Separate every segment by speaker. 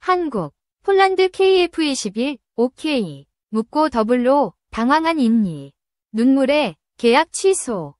Speaker 1: 한국, 폴란드 KF-21, OK. 묻고 더블로 당황한 인니. 눈물에 계약 취소.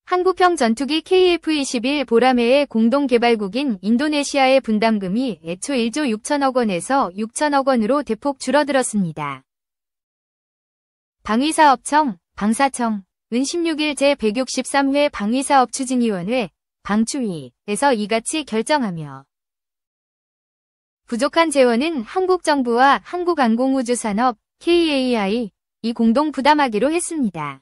Speaker 1: 한국형 전투기 KF-21 보라매의 공동개발국인 인도네시아의 분담금이 애초 1조 6천억 원에서 6천억 원으로 대폭 줄어들었습니다. 방위사업청, 방사청은 16일 제163회 방위사업추진위원회 방추위에서 이같이 결정하며 부족한 재원은 한국정부와 한국항공우주산업 KAI 이 공동 부담하기로 했습니다.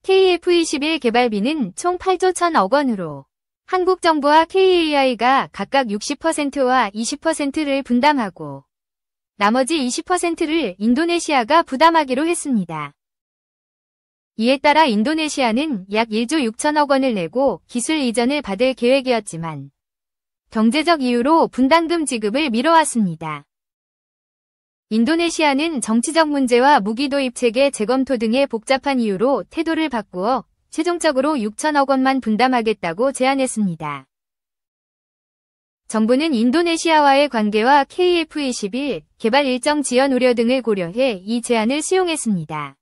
Speaker 1: KF-21 개발비는 총 8조 1천억 원으로 한국정부와 KAI가 각각 60%와 20%를 분담하고 나머지 20%를 인도네시아가 부담하기로 했습니다. 이에 따라 인도네시아는 약 1조 6천억 원을 내고 기술 이전을 받을 계획이었지만 경제적 이유로 분담금 지급을 미뤄왔습니다. 인도네시아는 정치적 문제와 무기 도입 체계 재검토 등의 복잡한 이유로 태도를 바꾸어 최종적으로 6천억 원만 분담하겠다고 제안했습니다. 정부는 인도네시아와의 관계와 KF-21 개발 일정 지연 우려 등을 고려해 이 제안을 수용했습니다.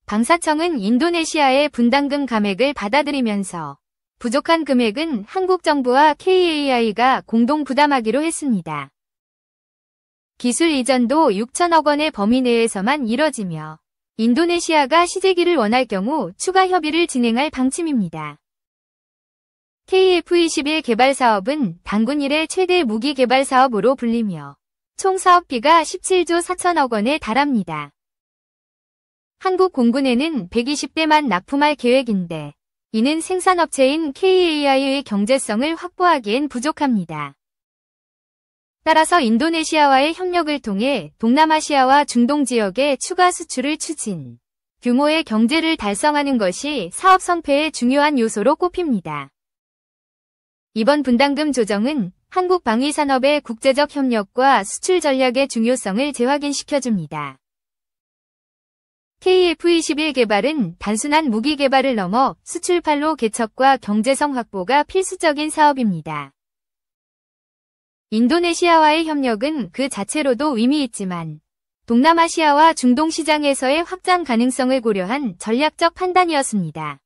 Speaker 1: 방사청은 인도네시아의 분담금 감액을 받아들이면서 부족한 금액은 한국 정부와 KAI가 공동 부담하기로 했습니다. 기술 이전도 6천억 원의 범위 내에서만 이뤄지며 인도네시아가 시제기를 원할 경우 추가 협의를 진행할 방침입니다. KF-21 개발 사업은 단군 이래 최대 무기 개발 사업으로 불리며 총 사업비가 17조 4천억 원에 달합니다. 한국 공군에는 120대만 납품할 계획인데 이는 생산업체인 KAI의 경제성을 확보하기엔 부족합니다. 따라서 인도네시아와의 협력을 통해 동남아시아와 중동 지역의 추가 수출을 추진, 규모의 경제를 달성하는 것이 사업 성패의 중요한 요소로 꼽힙니다. 이번 분담금 조정은 한국 방위산업의 국제적 협력과 수출 전략의 중요성을 재확인시켜줍니다. KF-21 개발은 단순한 무기 개발을 넘어 수출판로 개척과 경제성 확보가 필수적인 사업입니다. 인도네시아와의 협력은 그 자체로도 의미 있지만 동남아시아와 중동 시장에서의 확장 가능성을 고려한 전략적 판단이었습니다.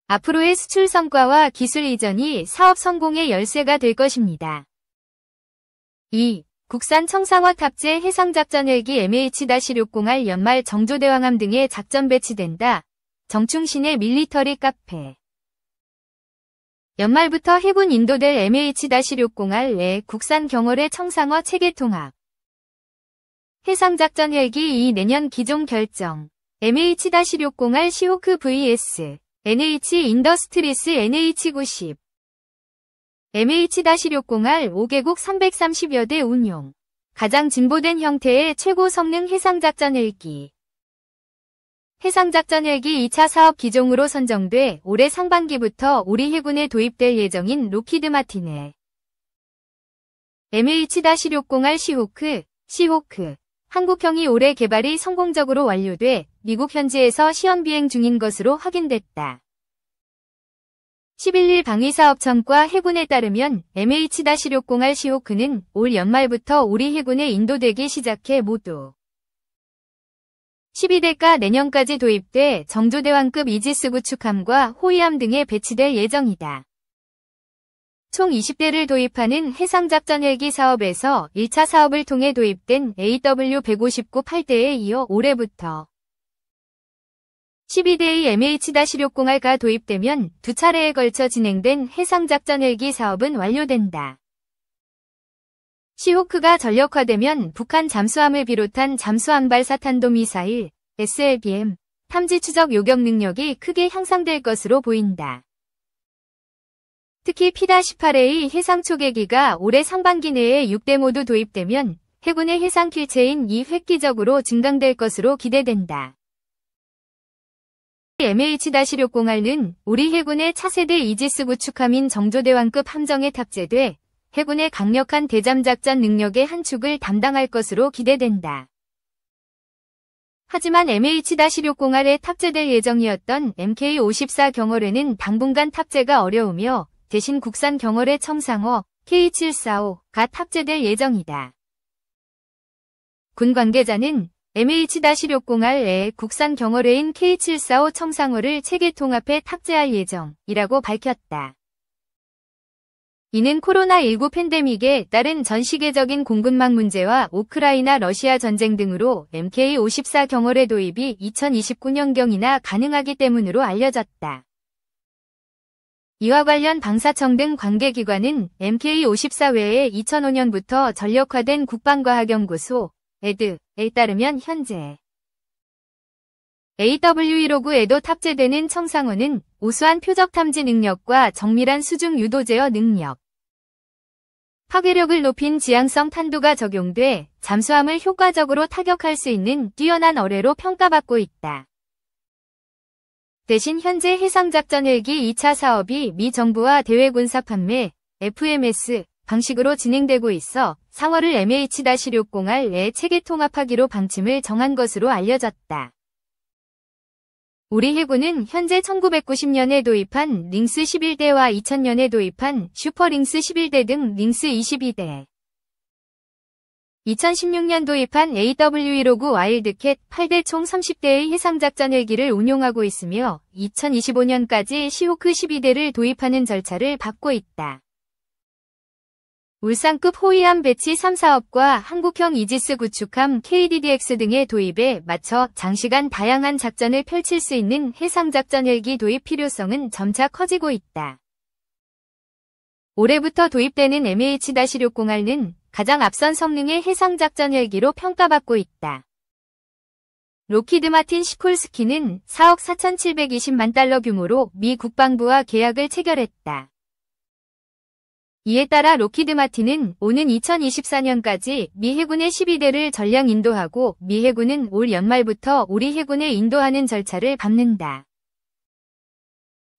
Speaker 1: 앞으로의 수출 성과와 기술 이전이 사업 성공의 열쇠가 될 것입니다. 2. 국산 청상화 탑재 해상작전 헬기 MH-601 연말 정조대왕함 등의 작전 배치된다. 정충신의 밀리터리 카페. 연말부터 해군 인도될 MH-601의 국산 경월의 청상화 체계 통합. 해상작전 헬기 2 내년 기종 결정. MH-601 시호크 vs. NH 인더스트리스 NH90. MH-601 5개국 330여 대 운용. 가장 진보된 형태의 최고 성능 해상작전 헬기. 해상작전 헬기 2차 사업 기종으로 선정돼 올해 상반기부터 우리 해군에 도입될 예정인 로키드 마틴의 MH-601 시호크. 한국형이 올해 개발이 성공적으로 완료돼 미국 현지에서 시험 비행 중인 것으로 확인됐다. 11일 방위사업청과 해군에 따르면 MH-601 시호크는 올 연말부터 우리 해군에 인도되기 시작해 모두 12대가 내년까지 도입돼 정조대왕급 이지스 구축함과 호위함 등에 배치될 예정이다. 총 20대를 도입하는 해상작전 헬기 사업에서 1차 사업을 통해 도입된 AW159 8대에 이어 올해부터 12대의 MH-601가 도입되면 두 차례에 걸쳐 진행된 해상작전 헬기 사업은 완료된다. 시호크가 전력화되면 북한 잠수함을 비롯한 잠수함발 사탄도 미사일, SLBM, 탐지 추적 요격 능력이 크게 향상될 것으로 보인다. 특히 P-18A 해상 초계기가 올해 상반기 내에 6대 모두 도입되면 해군의 해상 킬체인 이 획기적으로 증강될 것으로 기대된다. MH-601는 우리 해군의 차세대 이지스 구축함인 정조대왕급 함정에 탑재돼 해군의 강력한 대잠작전 능력의 한 축을 담당할 것으로 기대된다. 하지만 MH-601에 탑재될 예정이었던 MK-54 경월에는 당분간 탑재가 어려우며 대신 국산 경월의 청상호 K745가 탑재될 예정이다. 군 관계자는 MH-602의 국산 경월회인 K745 청상호를 체계 통합해 탑재할 예정이라고 밝혔다. 이는 코로나19 팬데믹에 따른 전 세계적인 공급망 문제와 우크라이나 러시아 전쟁 등으로 MK54 경월의 도입이 2029년경이나 가능하기 때문으로 알려졌다. 이와 관련 방사청 등 관계기관은 MK54 외에 2005년부터 전력화된 국방과학연구소 ED에 따르면 현재 AW159에도 탑재되는 청상호는 우수한 표적 탐지 능력과 정밀한 수중 유도 제어 능력, 파괴력을 높인 지향성 탄두가 적용돼 잠수함을 효과적으로 타격할 수 있는 뛰어난 어뢰로 평가받고 있다. 대신 현재 해상작전 헬기 2차 사업이 미 정부와 대외 군사 판매 FMS 방식으로 진행되고 있어 상호를 MH-602에 체계 통합하기로 방침을 정한 것으로 알려졌다. 우리 해군은 현재 1990년에 도입한 링스 11대와 2000년에 도입한 슈퍼링스 11대 등 링스 22대, 2016년 도입한 AW159 와일드캣 8대 총 30대의 해상작전 헬기를 운용하고 있으며 2025년까지 시호크 12대를 도입하는 절차를 밟고 있다. 울산급 호위함 배치 3사업과 한국형 이지스 구축함 KDDX 등의 도입에 맞춰 장시간 다양한 작전을 펼칠 수 있는 해상작전 헬기 도입 필요성은 점차 커지고 있다. 올해부터 도입되는 MH-602는 가장 앞선 성능의 해상작전 헬기로 평가받고 있다. 록히드 마틴 시콜스키는 4억 4,720만 달러 규모로 미 국방부와 계약을 체결했다. 이에 따라 록히드 마틴은 오는 2024년까지 미 해군의 12대를 전량 인도하고 미 해군은 올 연말부터 우리 해군에 인도하는 절차를 밟는다.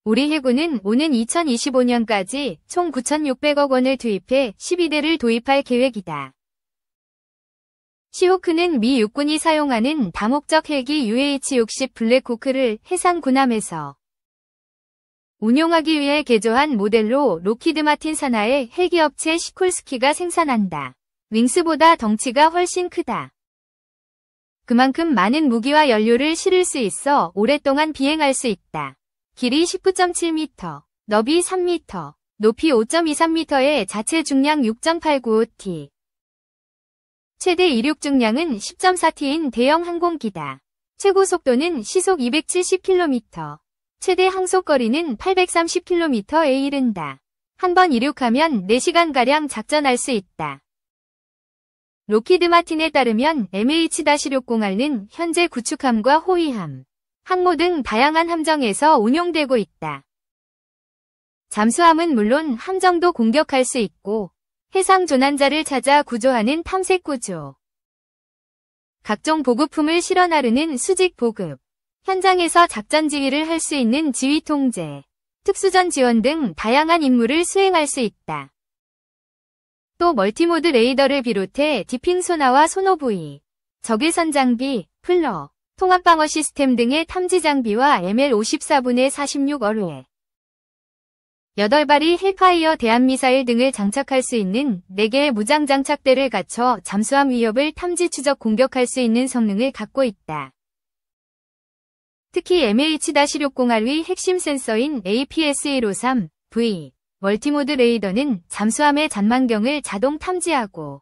Speaker 1: 우리 해군은 오는 2025년까지 총 9,600억 원을 투입해 12대를 도입할 계획이다. 시호크는 미 육군이 사용하는 다목적 헬기 UH-60 블랙호크를 해상 군함에서 운용하기 위해 개조한 모델로 록히드 마틴 산하의 헬기 업체 시콜스키가 생산한다. 윙스보다 덩치가 훨씬 크다. 그만큼 많은 무기와 연료를 실을 수 있어 오랫동안 비행할 수 있다. 길이 19.7m, 너비 3m, 높이 5.23m의 자체 중량 6.895t. 최대 이륙 중량은 10.4t인 대형 항공기다. 최고 속도는 시속 270km. 최대 항속거리는 830km에 이른다. 한 번 이륙하면 4시간가량 작전할 수 있다. 록히드 마틴에 따르면 MH-602는 현재 구축함과 호위함, 항모 등 다양한 함정에서 운용되고 있다. 잠수함은 물론 함정도 공격할 수 있고 해상 조난자를 찾아 구조하는 탐색 구조, 각종 보급품을 실어 나르는 수직 보급, 현장에서 작전 지휘를 할 수 있는 지휘 통제, 특수전 지원 등 다양한 임무를 수행할 수 있다. 또 멀티모드 레이더를 비롯해 디핑 소나와 소노부이, 적외선 장비, 플러, 통합방어 시스템 등의 탐지 장비와 ML-54분의 46 어뢰, 8발이 헬파이어 대한미사일 등을 장착할 수 있는 4개의 무장 장착대를 갖춰 잠수함 위협을 탐지 추적 공격할 수 있는 성능을 갖고 있다. 특히 MH-602의 핵심 센서인 APS-153V 멀티모드 레이더는 잠수함의 잔망경을 자동 탐지하고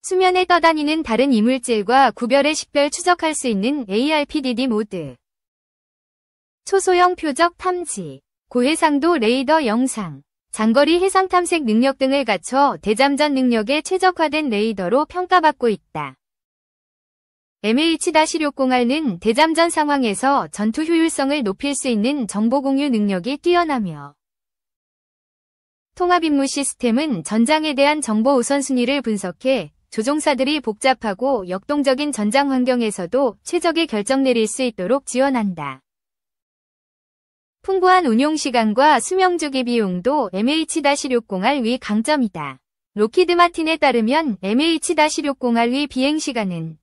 Speaker 1: 수면에 떠다니는 다른 이물질과 구별해 식별 추적할 수 있는 ARPDD 모드, 초소형 표적 탐지, 고해상도 레이더 영상, 장거리 해상 탐색 능력 등을 갖춰 대잠전 능력에 최적화된 레이더로 평가받고 있다. MH-602는 대잠전 상황에서 전투 효율성을 높일 수 있는 정보 공유 능력이 뛰어나며 통합 임무 시스템은 전장에 대한 정보 우선순위를 분석해 조종사들이 복잡하고 역동적인 전장 환경에서도 최적의 결정 내릴 수 있도록 지원한다. 풍부한 운용 시간과 수명 주기 비용도 MH-602의 강점이다. 록히드 마틴에 따르면 MH-602의 비행 시간은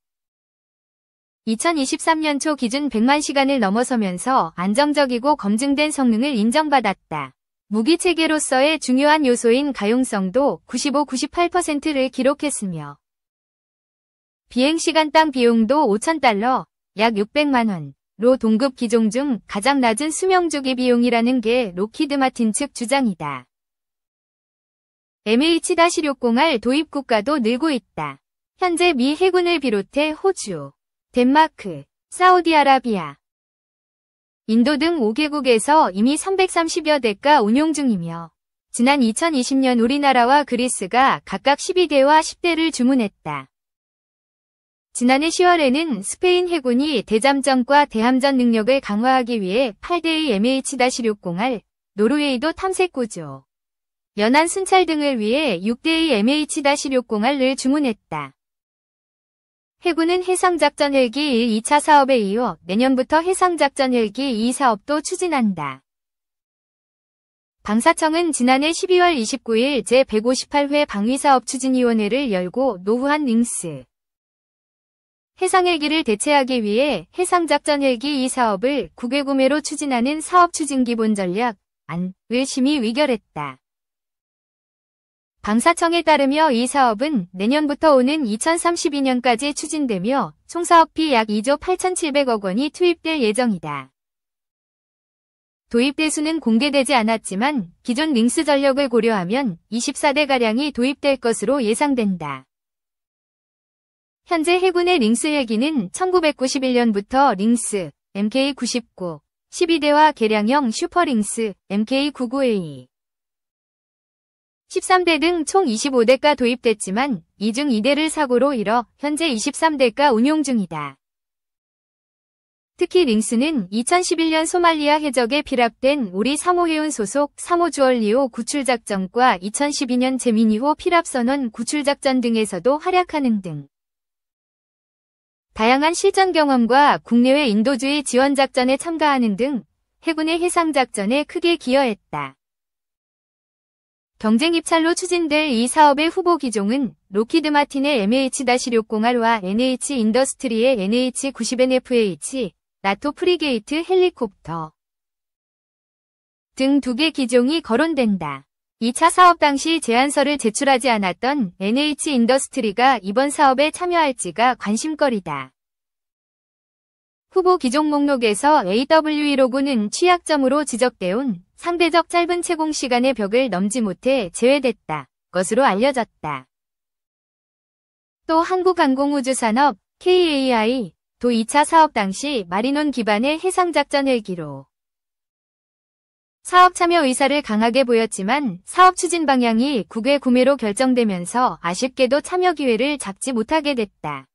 Speaker 1: 2023년 초 기준 100만 시간을 넘어서면서 안정적이고 검증된 성능을 인정받았다. 무기체계로서의 중요한 요소인 가용성도 95-98%를 기록했으며 비행시간당 비용도 $5,000, 약 600만 원로 동급 기종 중 가장 낮은 수명주기 비용이라는 게 록히드 마틴 측 주장이다. MH-602R 도입 국가도 늘고 있다. 현재 미 해군을 비롯해 호주, 덴마크, 사우디아라비아, 인도 등 5개국에서 이미 330여 대가 운용 중이며 지난 2020년 우리나라와 그리스가 각각 12대와 10대를 주문했다. 지난해 10월에는 스페인 해군이 대잠전과 대함전 능력을 강화하기 위해 8대의 MH-602R, 노르웨이도 탐색 구조, 연안 순찰 등을 위해 6대의 MH-602R를 주문했다. 해군은 해상작전 헬기 1, 2차 사업에 이어 내년부터 해상작전 헬기 2 사업도 추진한다. 방사청은 지난해 12월 29일 제158회 방위사업추진위원회를 열고 노후한 링스 해상헬기를 대체하기 위해 해상작전 헬기 2 사업을 국외 구매로 추진하는 사업추진기본전략 안을 심의 의결했다. 방사청에 따르며 이 사업은 내년부터 오는 2032년까지 추진되며 총 사업비 약 2조 8,700억 원이 투입될 예정이다. 도입 대수는 공개되지 않았지만 기존 링스 전력을 고려하면 24대가량이 도입될 것으로 예상된다. 현재 해군의 링스 헬기는 1991년부터 링스 MK99, 12대와 개량형 슈퍼링스 MK99A, 13대 등 총 25대가 도입됐지만 이 중 2대를 사고로 잃어 현재 23대가 운용 중이다. 특히 링스는 2011년 소말리아 해적에 피랍된 우리 3호 해운 소속 3호 주얼리호 구출작전과 2012년 제미니호 피랍선원 구출작전 등에서도 활약하는 등 다양한 실전 경험과 국내외 인도주의 지원작전에 참가하는 등 해군의 해상작전에 크게 기여했다. 경쟁 입찰로 추진될 이 사업의 후보 기종은 록히드 마틴의 MH-602R와 NH 인더스트리의 NH-90NFH, 나토 프리게이트 헬리콥터 등 2개 기종이 거론된다. 2차 사업 당시 제안서를 제출하지 않았던 NH 인더스트리가 이번 사업에 참여할지가 관심거리다. 후보 기종 목록에서 AW159는 취약점으로 지적돼온 상대적 짧은 채공 시간의 벽을 넘지 못해 제외됐다 것으로 알려졌다. 또 한국항공우주산업 KAI 도 2차 사업 당시 마리논 기반의 해상작전 헬기로 사업 참여 의사를 강하게 보였지만 사업 추진 방향이 국외 구매로 결정되면서 아쉽게도 참여 기회를 잡지 못하게 됐다.